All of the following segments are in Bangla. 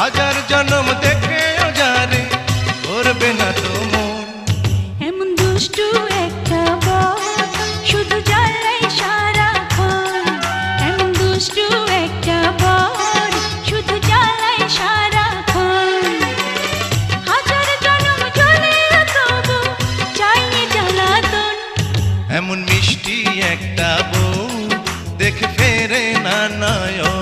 হাজার জনম দেখেও যারে করবে না তো মন। এমন দুষ্টু একটা বর শুধু জ্বালাই সারাক্ষণ। এমন দুষ্টু একটা বর শুধু জ্বালাই সারাক্ষণ। হাজার জনম জ্বলেও তবু চাইনি জ্বালাতন। এমন মিষ্টি একটা বউ দেখে ফেরে না নয়ন।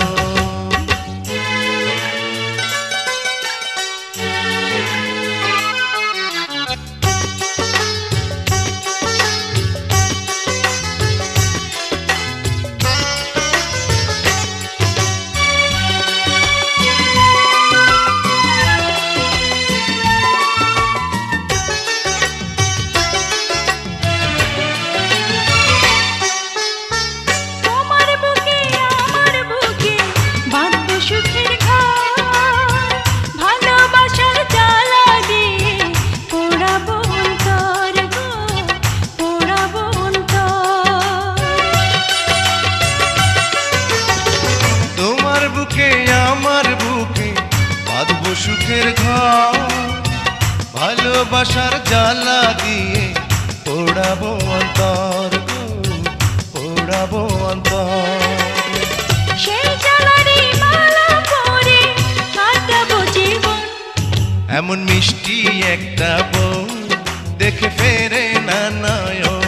আমার বুকে বাঁধবো সুখের ঘর, ভালোবাসার জ্বালা দিয়ে পোড়াবো অন্তর গো, পোড়াবো অন্তর। সেই জ্বালারই মালা পরে কাটাবো জীবন। এমন মিষ্টি একটা বউ দেখে ফেরে না নয়ন।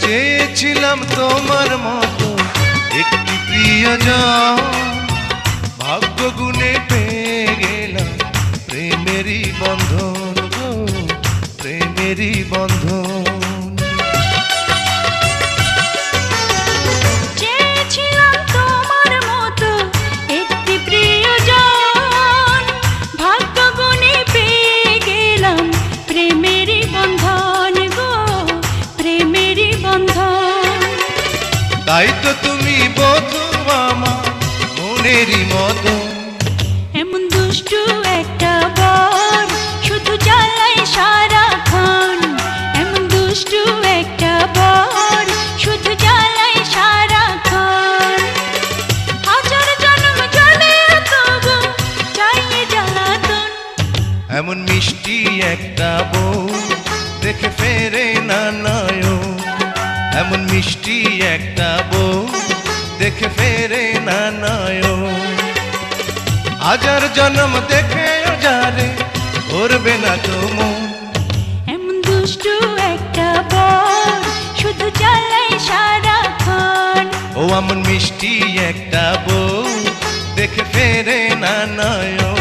চেয়েছিলাম তোমার মতো একটি প্রিয়জন, ভাগ্য গুণে পেয়ে গেলাম প্রেমেরই বন্ধন গো, প্রেমেরই বন্ধন। চেয়েছিলাম তোমার মতো একটি প্রিয়জন, ভাগ্য গুণে পেয়ে গেলাম প্রেমেরই বন্ধন গো, প্রেমেরই বন্ধন। তাই তো তুমি বধূ আমার মনেরই মতো। এমন দুষ্টু একটা বর শুধু জ্বালাই সারাক্ষণ। এমন দুষ্টু একটা বর শুধু জ্বালাই সারাক্ষণ। হাজার জন্ম জ্বলেও তবু চাইনি জ্বালাতন। এমন মিষ্টি একটা বউ দেখে ফেরে না নয়ন। এমন মিষ্টি একটা বউ দেখে ফেরে না নয়ন। হাজার জন্ম দেখেও যারে করবে না তো মন। এমন দুষ্টু একটা বর শুধু জ্বালাই সারাক্ষণ। ও এমন মিষ্টি একটা বউ দেখে ফেরে না নয়ন।